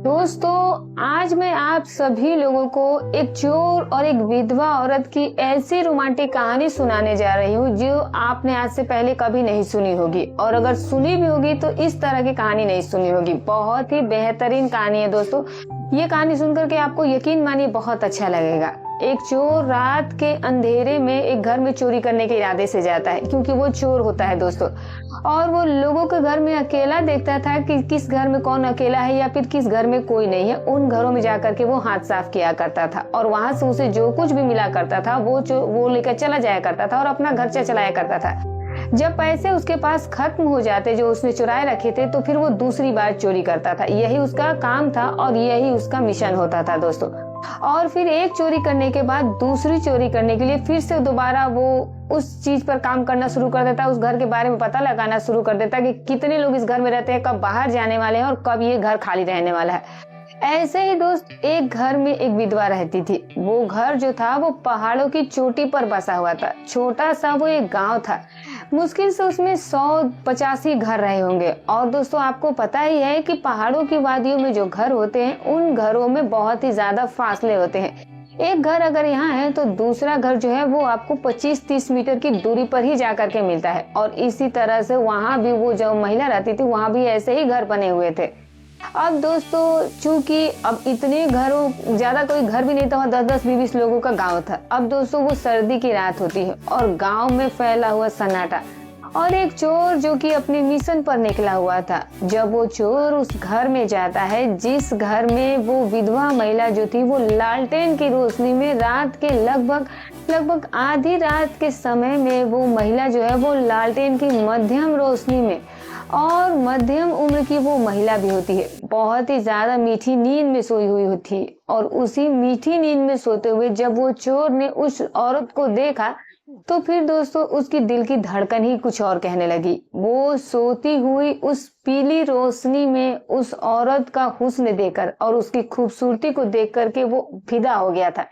दोस्तों, आज मैं आप सभी लोगों को एक चोर और एक विधवा औरत की ऐसी रोमांटिक कहानी सुनाने जा रही हूँ जो आपने आज से पहले कभी नहीं सुनी होगी, और अगर सुनी भी होगी तो इस तरह की कहानी नहीं सुनी होगी। बहुत ही बेहतरीन कहानी है दोस्तों। ये कहानी सुनकर के आपको यकीन मानिए बहुत अच्छा लगेगा। एक चोर रात के अंधेरे में एक घर में चोरी करने के इरादे से जाता है, क्योंकि वो चोर होता है दोस्तों, और वो लोगों के घर में अकेला देखता था कि किस घर में कौन अकेला है या फिर किस घर में कोई नहीं है। उन घरों में जाकर के वो हाथ साफ किया करता था और वहां से उसे जो कुछ भी मिला करता था वो लेकर चला जाया करता था और अपना खर्चा चलाया करता था। जब पैसे उसके पास खत्म हो जाते जो उसने चुराए रखे थे, तो फिर वो दूसरी बार चोरी करता था। यही उसका काम था और यही उसका मिशन होता था दोस्तों। और फिर एक चोरी करने के बाद दूसरी चोरी करने के लिए फिर से दोबारा वो उस चीज पर काम करना शुरू कर देता, उस घर के बारे में पता लगाना शुरू कर देता कि कितने लोग इस घर में रहते हैं, कब बाहर जाने वाले हैं और कब ये घर खाली रहने वाला है। ऐसे ही दोस्त, एक घर में एक विधवा रहती थी। वो घर जो था वो पहाड़ों की चोटी पर बसा हुआ था। छोटा सा वो एक गांव था। मुश्किल से उसमें 185 घर रहे होंगे। और दोस्तों, आपको पता ही है कि पहाड़ों की वादियों में जो घर होते हैं उन घरों में बहुत ही ज्यादा फासले होते हैं। एक घर अगर यहाँ है तो दूसरा घर जो है वो आपको 25-30 मीटर की दूरी पर ही जाकर के मिलता है। और इसी तरह से वहां भी वो जो महिला रहती थी वहां भी ऐसे ही घर बने हुए थे। अब दोस्तों, चूंकि अब इतने घरों ज्यादा कोई घर भी नहीं था, 10-10 20 लोगों का गांव था। अब दोस्तों, वो सर्दी की रात होती है और गांव में फैला हुआ सन्नाटा, और एक चोर जो कि अपने मिशन पर निकला हुआ था। जब वो चोर उस घर में जाता है जिस घर में वो विधवा महिला जो थी वो लालटेन की रोशनी में रात के लगभग आधी रात के समय में वो महिला जो है वो लालटेन की मध्यम रोशनी में, और मध्यम उम्र की वो महिला भी होती है, बहुत ही ज्यादा मीठी नींद में सोई हुई होती है। और उसी मीठी नींद में सोते हुए जब वो चोर ने उस औरत को देखा तो फिर दोस्तों उसकी दिल की धड़कन ही कुछ और कहने लगी। वो सोती हुई उस पीली रोशनी में उस औरत का हुस्न देखकर और उसकी खूबसूरती को देख करके वो फिदा हो गया था,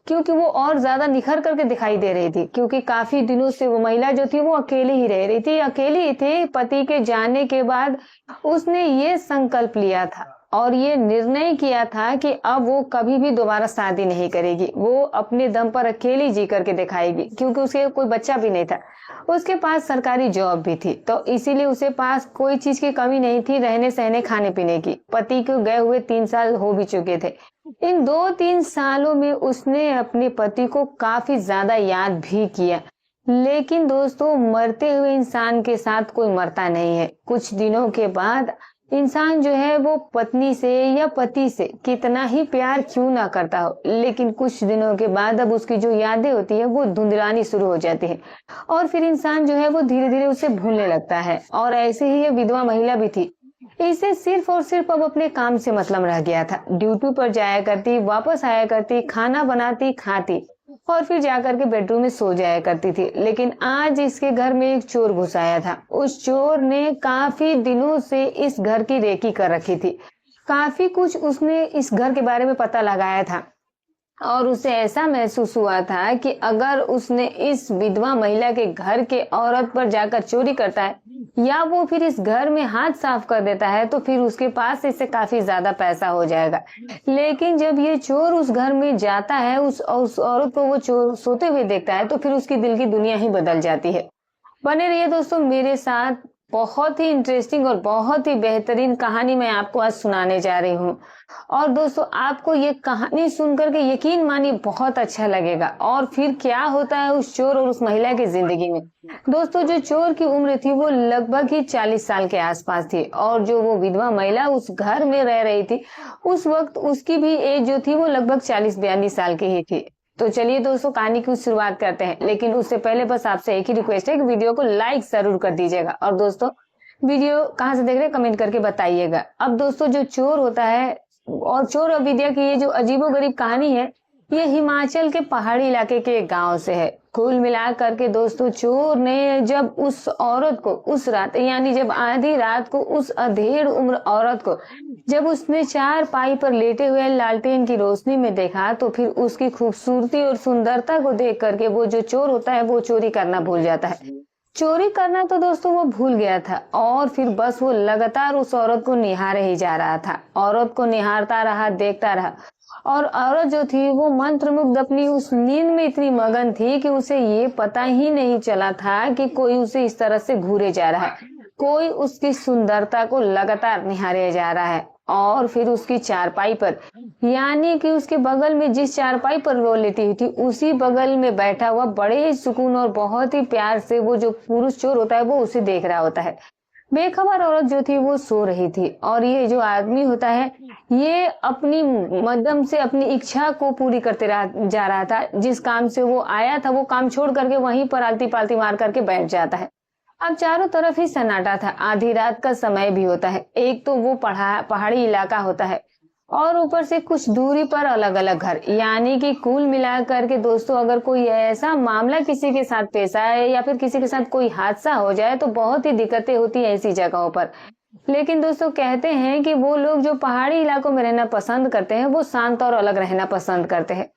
क्योंकि वो और ज्यादा निखर करके दिखाई दे रही थी। क्योंकि काफी दिनों से वो महिला जो थी वो अकेली ही रह रही थी, अकेली ही थी। पति के जाने के बाद उसने ये संकल्प लिया था और ये निर्णय किया था कि अब वो कभी भी दोबारा शादी नहीं करेगी। वो अपने दम पर अकेली जी करके दिखाएगी, क्योंकि उसके कोई बच्चा भी नहीं था। उसके पास सरकारी जॉब भी थी, तो इसीलिए उसके पास कोई चीज की कमी नहीं थी रहने सहने खाने पीने की। पति को गए हुए 3 साल हो भी चुके थे। इन 2-3 सालों में उसने अपने पति को काफी ज्यादा याद भी किया। लेकिन दोस्तों, मरते हुए इंसान के साथ कोई मरता नहीं है। कुछ दिनों के बाद इंसान जो है वो पत्नी से या पति से कितना ही प्यार क्यों ना करता हो, लेकिन कुछ दिनों के बाद अब उसकी जो यादें होती है वो धुंधलानी शुरू हो जाती है और फिर इंसान जो है वो धीरे धीरे उसे भूलने लगता है। और ऐसे ही ये विधवा महिला भी थी। इसे सिर्फ और सिर्फ अब अपने काम से मतलब रह गया था। ड्यूटी पर जाया करती, वापस आया करती, खाना बनाती, खाती और फिर जाकर के बेडरूम में सो जाया करती थी। लेकिन आज इसके घर में एक चोर घुस आया था। उस चोर ने काफी दिनों से इस घर की रेकी कर रखी थी। काफी कुछ उसने इस घर के बारे में पता लगाया था और उसे ऐसा महसूस हुआ था कि अगर उसने इस विधवा महिला के घर के औरत पर जाकर चोरी करता है या वो फिर इस घर में हाथ साफ कर देता है तो फिर उसके पास इससे काफी ज्यादा पैसा हो जाएगा। लेकिन जब ये चोर उस घर में जाता है, उस औरत को वो चोर सोते हुए देखता है, तो फिर उसकी दिल की दुनिया ही बदल जाती है। बने रहिए दोस्तों मेरे साथ। बहुत ही इंटरेस्टिंग और बहुत ही बेहतरीन कहानी मैं आपको आज सुनाने जा रही हूँ। और दोस्तों, आपको ये कहानी सुनकर के यकीन मानिए बहुत अच्छा लगेगा। और फिर क्या होता है उस चोर और उस महिला की जिंदगी में। दोस्तों, जो चोर की उम्र थी वो लगभग ही 40 साल के आसपास थी, और जो वो विधवा महिला उस घर में रह रही थी उस वक्त उसकी भी एज जो थी वो लगभग 40-42 साल की ही थी। तो चलिए दोस्तों, कहानी की शुरुआत करते हैं। लेकिन उससे पहले बस आपसे एक ही रिक्वेस्ट है कि वीडियो को लाइक जरूर कर दीजिएगा। और दोस्तों, वीडियो कहाँ से देख रहे हैं कमेंट करके बताइएगा। अब दोस्तों, जो चोर होता है और चोर और विद्या की ये जो अजीबोगरीब कहानी है, ये हिमाचल के पहाड़ी इलाके के एक गांव से है। कुल मिला करके दोस्तों, चोर ने जब उस औरत को उस रात यानी जब आधी रात को उस अधेड़ उम्र औरत को जब उसने चारपाई पर लेटे हुए लालटेन की रोशनी में देखा, तो फिर उसकी खूबसूरती और सुंदरता को देख करके वो जो चोर होता है वो चोरी करना भूल जाता है। चोरी करना तो दोस्तों वो भूल गया था और फिर बस वो लगातार उस औरत को निहारे ही जा रहा था। औरत को निहारता रहा, देखता रहा और औरत जो थी वो मंत्रमुग्ध अपनी उस नींद में इतनी मगन थी कि उसे ये पता ही नहीं चला था कि कोई उसे इस तरह से घूरे जा रहा है, कोई उसकी सुंदरता को लगातार निहारे जा रहा है। और फिर उसकी चारपाई पर, यानी कि उसके बगल में जिस चारपाई पर वो लेटी हुई थी उसी बगल में बैठा हुआ बड़े ही सुकून और बहुत ही प्यार से वो जो पुरुष चोर होता है वो उसे देख रहा होता है। बेखबर औरत जो थी वो सो रही थी और ये जो आदमी होता है ये अपनी मध्यम से अपनी इच्छा को पूरी करते जा रहा था। जिस काम से वो आया था वो काम छोड़ करके वहीं पर आलती पालती मार करके बैठ जाता है। अब चारों तरफ ही सन्नाटा था, आधी रात का समय भी होता है। एक तो वो पहाड़ी इलाका होता है और ऊपर से कुछ दूरी पर अलग अलग घर, यानी कि कुल मिलाकर के दोस्तों अगर कोई ऐसा मामला किसी के साथ पेश आए या फिर किसी के साथ कोई हादसा हो जाए तो बहुत ही दिक्कतें होती है ऐसी जगहों पर। लेकिन दोस्तों कहते हैं कि वो लोग जो पहाड़ी इलाकों में रहना पसंद करते हैं वो शांत और अलग रहना पसंद करते हैं।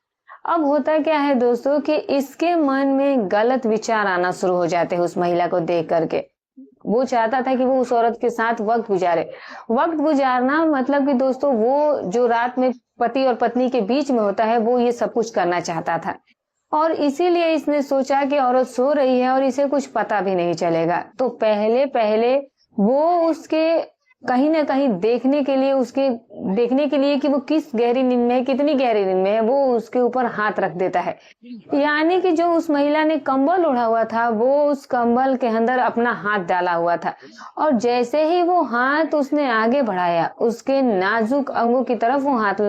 अब होता क्या है दोस्तों कि इसके मन में गलत विचार आना शुरू हो जाते हैं उस महिला को देख करके। वो चाहता था कि वो उस औरत के साथ वक्त गुजारे। वक्त गुजारना मतलब कि दोस्तों वो जो रात में पति और पत्नी के बीच में होता है वो ये सब कुछ करना चाहता था और इसीलिए इसने सोचा कि औरत सो रही है और इसे कुछ पता भी नहीं चलेगा, तो पहले पहले वो उसके कहीं ना कहीं देखने के लिए कि वो किस गहरी नींद में है, कितनी गहरी नींद में है, वो उसके ऊपर हाथ रख देता है। यानी कि जो उस महिला ने कंबल ओढ़ा हुआ था वो उस कंबल के अंदर अपना हाथ डाला हुआ था और जैसे ही वो हाथ उसने आगे बढ़ाया उसके नाजुक अंगों की तरफ वो हाथ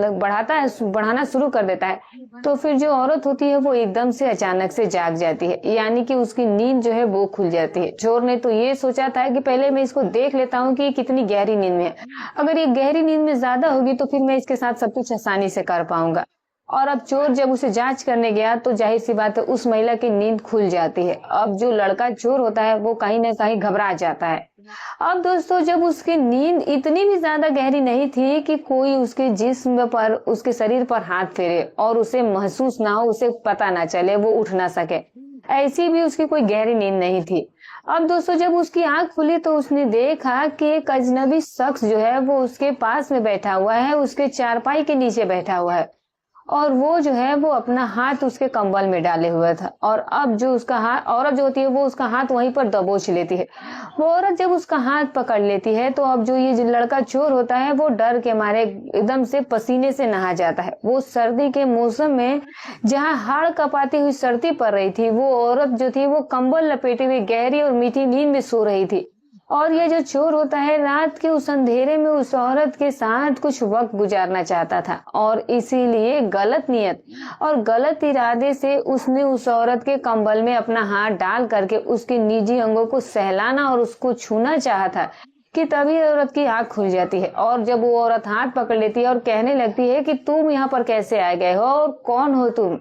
बढ़ाना शुरू कर देता है। तो फिर जो औरत होती है वो एकदम से अचानक से जाग जाती है, यानी कि उसकी नींद जो है वो खुल जाती है। चोर ने तो ये सोचा था कि पहले मैं इसको देख लेता हूँ कि कितनी गहरी नींद में है, अगर ये गहरी नींद में ज्यादा होगी तो फिर मैं इसके साथ सब कुछ आसानी से कर पाऊंगा। और अब चोर जब उसे जांच करने गया तो जाहिर सी बात है उस महिला की नींद खुल जाती है। अब जो लड़का चोर होता है वो कहीं ना कहीं घबरा जाता है। अब दोस्तों जब उसकी नींद इतनी भी ज्यादा गहरी नहीं थी कि कोई उसके जिस्म पर, उसके शरीर पर हाथ फेरे और उसे महसूस ना हो, उसे पता ना चले, वो उठ ना सके, ऐसी भी उसकी कोई गहरी नींद नहीं थी। अब दोस्तों जब उसकी आंख खुली तो उसने देखा कि एक अजनबी शख्स जो है वो उसके पास में बैठा हुआ है, उसके चारपाई के नीचे बैठा हुआ है और वो जो है वो अपना हाथ उसके कंबल में डाले हुआ था। और अब जो उसका हाथ, औरत जो होती है वो उसका हाथ वहीं पर दबोच लेती है। वो औरत जब उसका हाथ पकड़ लेती है तो अब जो ये जो लड़का चोर होता है वो डर के मारे एकदम से पसीने से नहा जाता है। वो सर्दी के मौसम में जहाँ हाड़ कपाती हुई सर्दी पड़ रही थी वो औरत जो थी वो कंबल लपेटे हुए गहरी और मीठी नींद में सो रही थी। और ये जो चोर होता है रात के उस अंधेरे में उस औरत के साथ कुछ वक्त गुजारना चाहता था और इसीलिए गलत नियत और गलत इरादे से उसने उस औरत के कंबल में अपना हाथ डाल करके उसके निजी अंगों को सहलाना और उसको छूना चाहा था कि तभी औरत की आंख खुल जाती है। और जब वो औरत हाथ पकड़ लेती है और कहने लगती है कि तुम यहाँ पर कैसे आ गए हो और कौन हो तुम,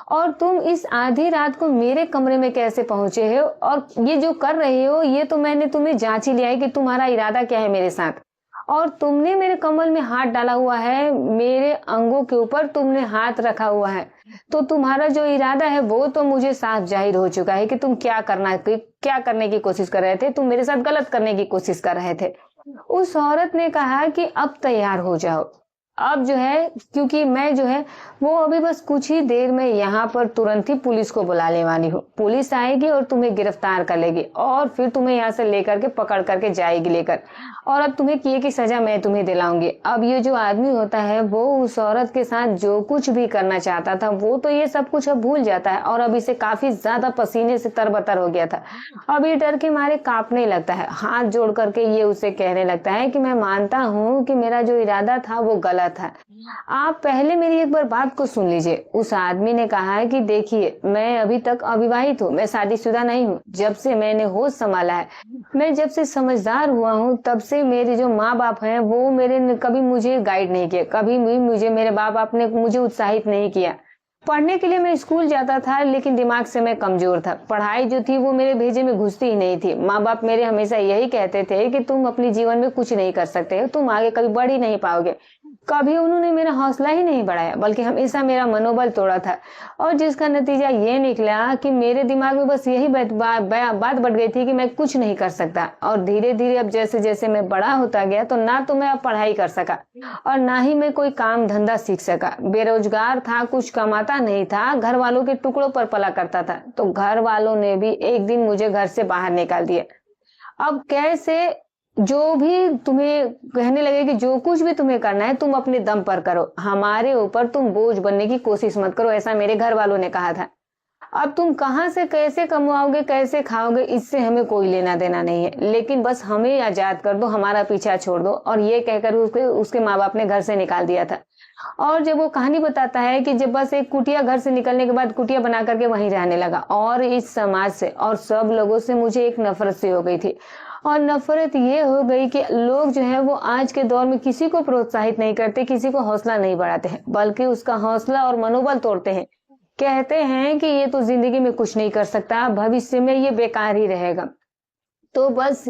और तुम इस आधी रात को मेरे कमरे में कैसे पहुंचे हो, और ये जो कर रहे हो ये तो मैंने तुम्हें जांच ही लिया है कि तुम्हारा इरादा क्या है मेरे साथ, और तुमने मेरे कमल में हाथ डाला हुआ है, मेरे अंगों के ऊपर तुमने हाथ रखा हुआ है, तो तुम्हारा जो इरादा है वो तो मुझे साफ जाहिर हो चुका है कि तुम क्या करने की कोशिश कर रहे थे, तुम मेरे साथ गलत करने की कोशिश कर रहे थे। उस औरत ने कहा कि अब तैयार हो जाओ, अब जो है क्योंकि मैं जो है वो अभी बस कुछ ही देर में यहाँ पर तुरंत ही पुलिस को बुलाने वाली हूँ। पुलिस आएगी और तुम्हें गिरफ्तार कर लेगी और फिर तुम्हें यहाँ से लेकर के पकड़ करके जाएगी लेकर, और अब तुम्हें किए की सजा मैं तुम्हें दिलाऊंगी। अब ये जो आदमी होता है वो उस औरत के साथ जो कुछ भी करना चाहता था वो तो ये सब कुछ अब भूल जाता है और अब इसे काफी ज्यादा पसीने से तरबतर हो गया था। अब ये डर के मारे कांपने लगता है, हाथ जोड़ करके ये उसे कहने लगता है कि मैं मानता हूँ कि मेरा जो इरादा था वो गलत था, आप पहले मेरी एक बार बात को सुन लीजिए। उस आदमी ने कहा है कि देखिए मैं अभी तक अविवाहित हूँ, मैं शादीशुदा नहीं हूँ। जब से मैंने होश संभाला है, मैं जब से समझदार हुआ हूँ तब से मेरे जो माँ बाप हैं वो मेरे कभी मुझे गाइड नहीं किया, कभी भी मुझे मेरे माँ बाप ने मुझे उत्साहित नहीं किया। पढ़ने के लिए मैं स्कूल जाता था लेकिन दिमाग से मैं कमजोर था, पढ़ाई जो थी वो मेरे भेजे में घुसती ही नहीं थी। माँ बाप मेरे हमेशा यही कहते थे कि तुम अपने जीवन में कुछ नहीं कर सकते हो, तुम आगे कभी बढ़ ही नहीं पाओगे, कभी उन्होंने मेरा हौसला ही नहीं बढ़ाया, बल्कि हमेशा मेरा मनोबल तोड़ा था। और जिसका नतीजा ये निकला कि मेरे दिमाग में बस यही बात बढ़ गई थी कि मैं कुछ नहीं कर सकता। और धीरे धीरे अब जैसे जैसे मैं बड़ा होता गया, तो ना तो मैं अब पढ़ाई कर सका और ना ही मैं कोई काम धंधा सीख सका। बेरोजगार था, कुछ कमाता नहीं था, घर वालों के टुकड़ों पर पला करता था। तो घर वालों ने भी एक दिन मुझे घर से बाहर निकाल दिया। अब कैसे, जो भी तुम्हें कहने लगे कि जो कुछ भी तुम्हें करना है तुम अपने दम पर करो, हमारे ऊपर तुम बोझ बनने की कोशिश मत करो, ऐसा मेरे घर वालों ने कहा था। अब तुम कहां से कैसे कमाओगे, कैसे खाओगे, इससे हमें कोई लेना देना नहीं है, लेकिन बस हमें आजाद कर दो, हमारा पीछा छोड़ दो। और ये कहकर उसके माँ बाप ने घर से निकाल दिया था। और जब वो कहानी बताता है कि जब बस एक कुटिया, घर से निकलने के बाद कुटिया बना करके वहीं रहने लगा, और इस समाज से और सब लोगों से मुझे एक नफरत सी हो गई थी। और नफरत ये हो गई कि लोग जो है वो आज के दौर में किसी को प्रोत्साहित नहीं करते, किसी को हौसला नहीं बढ़ाते हैं, बल्कि उसका हौसला और मनोबल तोड़ते हैं। कहते हैं कि ये तो जिंदगी में कुछ नहीं कर सकता, भविष्य में ये बेकार ही रहेगा। तो बस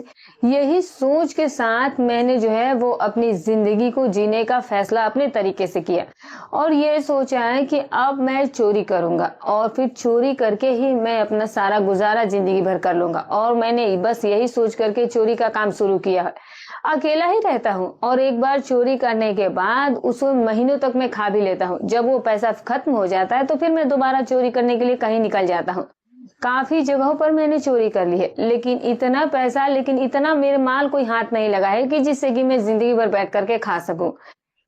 यही सोच के साथ मैंने जो है वो अपनी जिंदगी को जीने का फैसला अपने तरीके से किया, और ये सोचा है कि अब मैं चोरी करूंगा और फिर चोरी करके ही मैं अपना सारा गुजारा जिंदगी भर कर लूंगा। और मैंने बस यही सोच करके चोरी का काम शुरू किया है। अकेला ही रहता हूँ, और एक बार चोरी करने के बाद उसको महीनों तक मैं खा भी लेता हूँ। जब वो पैसा खत्म हो जाता है तो फिर मैं दोबारा चोरी करने के लिए कहीं निकल जाता हूँ। काफी जगहों पर मैंने चोरी कर ली है, लेकिन इतना पैसा, लेकिन इतना मेरे माल कोई हाथ नहीं लगा है कि जिससे कि मैं जिंदगी भर बैठ करके खा सकूं।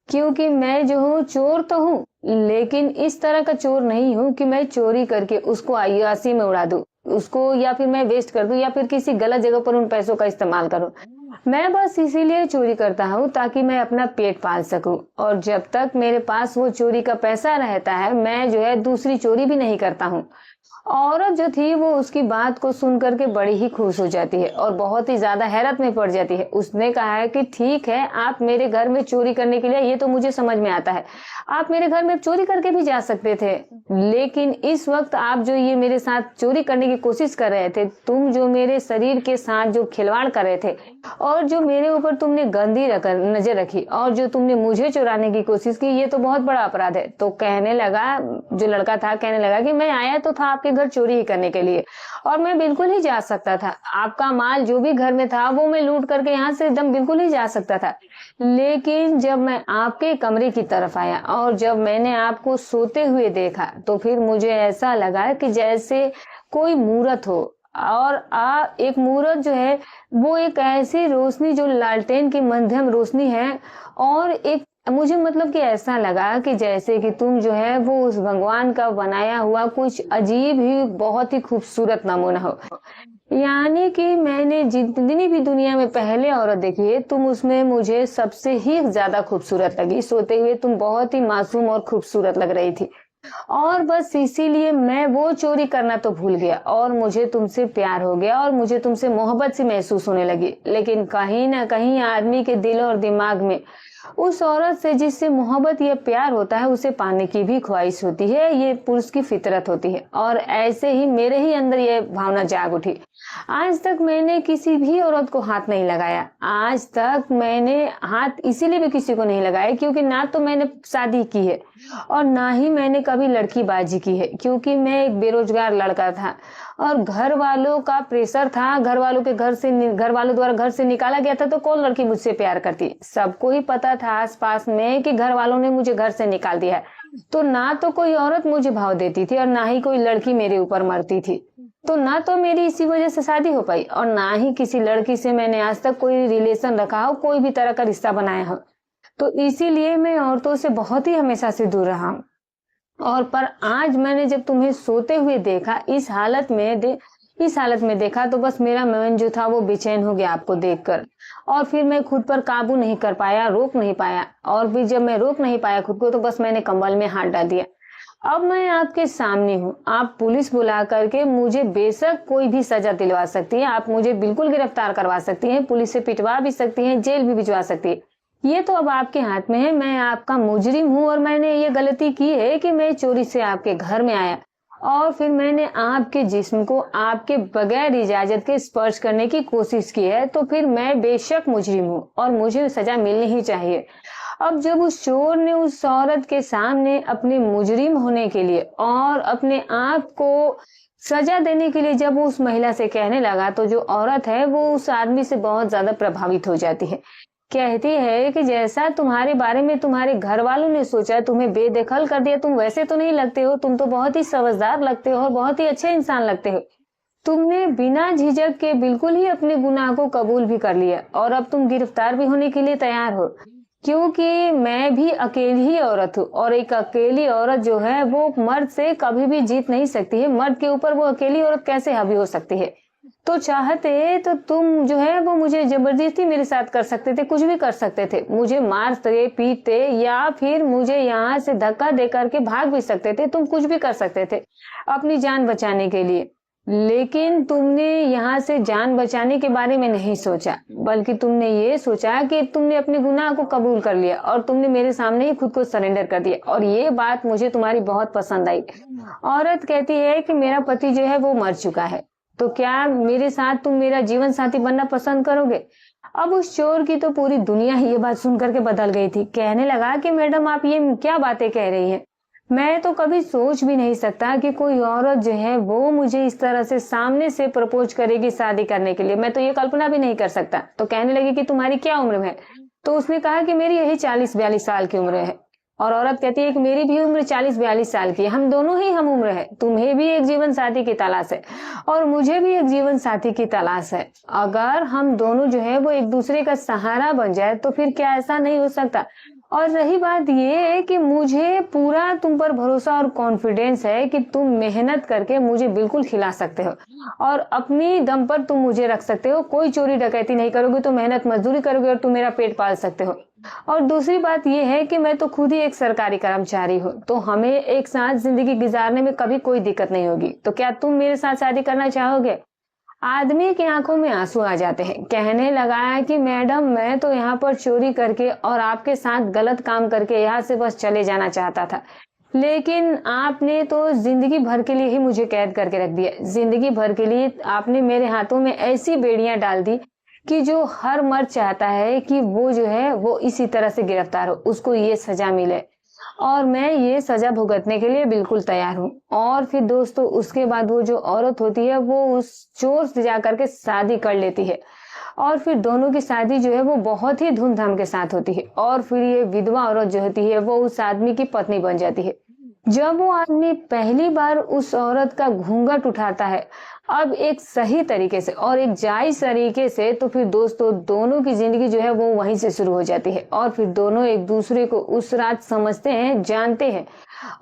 क्योंकि मैं जो हूँ चोर तो हूँ, लेकिन इस तरह का चोर नहीं हूँ कि मैं चोरी करके उसको अय्यासी में उड़ा दूं उसको, या फिर मैं वेस्ट कर दूं, या फिर किसी गलत जगह पर उन पैसों का इस्तेमाल करूं। मैं बस इसीलिए चोरी करता हूँ ताकि मैं अपना पेट पाल सकूं। और जब तक मेरे पास वो चोरी का पैसा रहता है, मैं जो है दूसरी चोरी भी नहीं करता हूँ। औरत जो थी वो उसकी बात को सुन करके बड़ी ही खुश हो जाती है और बहुत ही ज्यादा हैरत में पड़ जाती है। उसने कहा है कि ठीक है, आप मेरे घर में चोरी करने के लिए, ये तो मुझे समझ में आता है, आप मेरे घर में चोरी करके भी जा सकते थे, लेकिन इस वक्त आप जो ये मेरे साथ चोरी करने की कोशिश कर रहे थे, तुम जो मेरे शरीर के साथ जो खिलवाड़ कर रहे थे, और जो मेरे ऊपर तुमने गंदी नजर रखी, और जो तुमने मुझे चुराने की कोशिश की, ये तो बहुत बड़ा अपराध है। तो कहने लगा, जो लड़का था कहने लगा कि मैं आया तो था आपके घर चोरी ही करने के लिए, और मैं बिल्कुल ही जा सकता था, आपका माल जो भी घर में था वो मैं लूट करके यहाँ से एकदम बिल्कुल ही जा सकता था। लेकिन जब मैं आपके कमरे की तरफ आया और जब मैंने आपको सोते हुए देखा, तो फिर मुझे ऐसा लगा कि जैसे कोई मूरत हो, और एक मूरत जो है वो एक ऐसी रोशनी जो लालटेन की मध्यम रोशनी है, और एक मुझे मतलब कि ऐसा लगा कि जैसे कि तुम जो है वो उस भगवान का बनाया हुआ कुछ अजीब ही बहुत ही खूबसूरत नमूना हो। यानी कि मैंने जितनी भी दुनिया में पहले औरत देखी है, तुम उसमें मुझे सबसे ही ज्यादा खूबसूरत लगी। सोते हुए तुम बहुत ही मासूम और खूबसूरत लग रही थी, और बस इसीलिए मैं वो चोरी करना तो भूल गया, और मुझे तुमसे प्यार हो गया, और मुझे तुमसे मोहब्बत सी महसूस होने लगी। लेकिन कहीं ना कहीं आदमी के दिल और दिमाग में उस औरत से जिससे मोहब्बत या प्यार होता है, उसे पाने की भी ख्वाहिश होती है। ये पुरुष की फितरत होती है, और ऐसे ही मेरे ही अंदर ये भावना जाग उठी। आज तक मैंने किसी भी औरत को हाथ नहीं लगाया। आज तक मैंने हाथ इसीलिए भी किसी को नहीं लगाया क्योंकि ना तो मैंने शादी की है और ना ही मैंने कभी लड़की बाजी की है, क्योंकि मैं एक बेरोजगार लड़का था और घर वालों का प्रेशर था। घर वालों द्वारा घर से निकाला गया था, तो कौन लड़की मुझसे प्यार करती। सबको ही पता था आसपास में कि घर वालों ने मुझे घर से निकाल दिया है। तो ना तो कोई औरत मुझे भाव देती थी और ना ही कोई लड़की मेरे ऊपर मरती थी। तो ना तो मेरी इसी वजह से शादी हो पाई, और ना ही किसी लड़की से मैंने आज तक कोई रिलेशन रखा हो, कोई भी तरह का रिश्ता बनाया हो। तो इसीलिए मैं औरतों से बहुत ही हमेशा से दूर रहा हूँ। और पर आज मैंने जब तुम्हें सोते हुए देखा, इस हालत में देखा, तो बस मेरा मन जो था वो बेचैन हो गया आपको देखकर, और फिर मैं खुद पर काबू नहीं कर पाया, रोक नहीं पाया। और फिर जब मैं रोक नहीं पाया खुद को, तो बस मैंने कंबल में हाथ डाल दिया। अब मैं आपके सामने हूँ। आप पुलिस बुला करके मुझे बेशक कोई भी सजा दिलवा सकती है, आप मुझे बिल्कुल गिरफ्तार करवा सकती हैं, पुलिस से पिटवा भी सकती हैं, जेल भी भिजवा सकती है। ये तो अब आपके हाथ में है। मैं आपका मुजरिम हूँ और मैंने ये गलती की है कि मैं चोरी से आपके घर में आया और फिर मैंने आपके जिस्म को आपके बगैर इजाजत के स्पर्श करने की कोशिश की है। तो फिर मैं बेशक मुजरिम हूँ और मुझे सजा मिलनी ही चाहिए। अब जब उस चोर ने उस औरत के सामने अपने मुजरिम होने के लिए और अपने आप को सजा देने के लिए जब वो उस महिला से कहने लगा, तो जो औरत है वो उस आदमी से बहुत ज्यादा प्रभावित हो जाती है। कहती है कि जैसा तुम्हारे बारे में तुम्हारे घर वालों ने सोचा, तुम्हें बेदखल कर दिया, तुम वैसे तो नहीं लगते हो, तुम तो बहुत ही समझदार लगते हो और बहुत ही अच्छे इंसान लगते हो। तुमने बिना झिझक के बिल्कुल ही अपने गुनाह को कबूल भी कर लिया और अब तुम गिरफ्तार भी होने के लिए तैयार हो, क्योंकि मैं भी अकेली ही औरत हूँ और एक अकेली औरत जो है वो मर्द से कभी भी जीत नहीं सकती है। मर्द के ऊपर वो अकेली औरत कैसे हावी हो सकती है? तो चाहते तो तुम जो है वो मुझे जबरदस्ती मेरे साथ कर सकते थे, कुछ भी कर सकते थे, मुझे मारते पीटते या फिर मुझे यहाँ से धक्का दे करके भाग भी सकते थे, तुम कुछ भी कर सकते थे अपनी जान बचाने के लिए। लेकिन तुमने यहाँ से जान बचाने के बारे में नहीं सोचा, बल्कि तुमने ये सोचा कि तुमने अपने गुनाह को कबूल कर लिया और तुमने मेरे सामने ही खुद को सरेंडर कर दिया। और ये बात मुझे तुम्हारी बहुत पसंद आई। औरत कहती है कि मेरा पति जो है वो मर चुका है, तो क्या मेरे साथ तुम मेरा जीवन साथी बनना पसंद करोगे? अब उस चोर की तो पूरी दुनिया ही ये बात सुन करके बदल गई थी। कहने लगा कि मैडम आप ये क्या बातें कह रही हैं? मैं तो कभी सोच भी नहीं सकता कि कोई औरत जो है वो मुझे इस तरह से सामने से प्रपोज करेगी शादी करने के लिए, मैं तो ये कल्पना भी नहीं कर सकता। तो कहने लगी कि तुम्हारी क्या उम्र है? तो उसने कहा कि मेरी यही 40-42 साल की उम्र है। और औरत कहती है कि मेरी भी उम्र 40-42 साल की है, हम दोनों ही हम उम्र है। तुम्हें भी एक जीवन साथी की तलाश है और मुझे भी एक जीवन साथी की तलाश है। अगर हम दोनों जो है वो एक दूसरे का सहारा बन जाए तो फिर क्या ऐसा नहीं हो सकता? और रही बात ये है कि मुझे पूरा तुम पर भरोसा और कॉन्फिडेंस है कि तुम मेहनत करके मुझे बिल्कुल खिला सकते हो और अपनी दम पर तुम मुझे रख सकते हो। कोई चोरी डकैती नहीं करोगे तो मेहनत मजदूरी करोगे और तुम मेरा पेट पाल सकते हो। और दूसरी बात ये है कि मैं तो खुद ही एक सरकारी कर्मचारी हूँ, तो हमें एक साथ जिंदगी गुजारने में कभी कोई दिक्कत नहीं होगी। तो क्या तुम मेरे साथ शादी करना चाहोगे? आदमी की आंखों में आंसू आ जाते हैं। कहने लगा कि मैडम मैं तो यहाँ पर चोरी करके और आपके साथ गलत काम करके यहाँ से बस चले जाना चाहता था, लेकिन आपने तो जिंदगी भर के लिए ही मुझे कैद करके रख दिया। जिंदगी भर के लिए आपने मेरे हाथों में ऐसी बेड़ियां डाल दी कि जो हर मर्द चाहता है कि वो जो है वो इसी तरह से गिरफ्तार हो, उसको ये सजा मिले, और मैं ये सजा भुगतने के लिए बिल्कुल तैयार हूँ। और फिर दोस्तों उसके बाद वो जो औरत होती है वो उस चोर से जाकर के शादी कर लेती है और फिर दोनों की शादी जो है वो बहुत ही धूमधाम के साथ होती है। और फिर ये विधवा औरत जो होती है वो उस आदमी की पत्नी बन जाती है। जब वो आदमी पहली बार उस औरत का घूंघट उठाता है, अब एक सही तरीके से और एक जायज तरीके से, तो फिर दोस्तों दोनों की जिंदगी जो है वो वहीं से शुरू हो जाती है और फिर दोनों एक दूसरे को उस रात समझते हैं, जानते हैं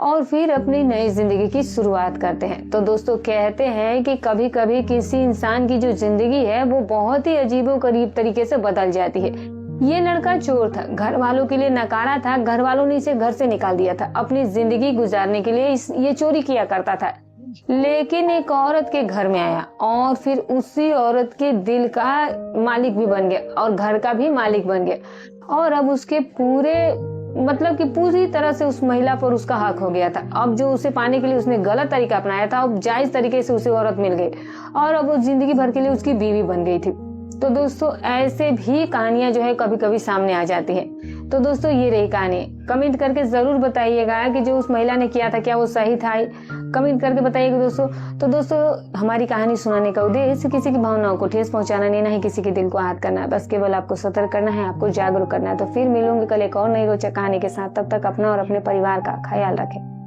और फिर अपनी नई जिंदगी की शुरुआत करते हैं। तो दोस्तों कहते हैं कि कभी कभी किसी इंसान की जो जिंदगी है वो बहुत ही अजीबोगरीब तरीके से बदल जाती है। ये लड़का चोर था, घर वालों के लिए नकारा था, घर वालों ने इसे घर से निकाल दिया था, अपनी जिंदगी गुजारने के लिए ये चोरी किया करता था। लेकिन एक औरत के घर में आया और फिर उसी औरत के दिल का मालिक भी बन गया और घर का भी मालिक बन गया और अब उसके पूरे मतलब कि पूरी तरह से उस महिला पर उसका हक हो गया था। अब जो उसे पाने के लिए उसने गलत तरीका अपनाया था, अब जायज तरीके से उसे औरत मिल गई और अब वो जिंदगी भर के लिए उसकी बीवी बन गई थी। तो दोस्तों ऐसे भी कहानियां जो है कभी कभी सामने आ जाती है। तो दोस्तों ये रही कहानी। कमेंट करके जरूर बताइएगा कि जो उस महिला ने किया था क्या वो सही था, कमेंट करके बताइएगा दोस्तों। तो दोस्तों हमारी कहानी सुनाने का उद्देश्य किसी की भावनाओं को ठेस पहुंचाना नहीं, ना ही किसी के दिल को आहत करना है, बस केवल आपको सतर्क करना है, आपको जागरूक करना है। तो फिर मिलूंगी कल एक और नई रोचक कहानी के साथ। तब तक अपना और अपने परिवार का ख्याल रखें।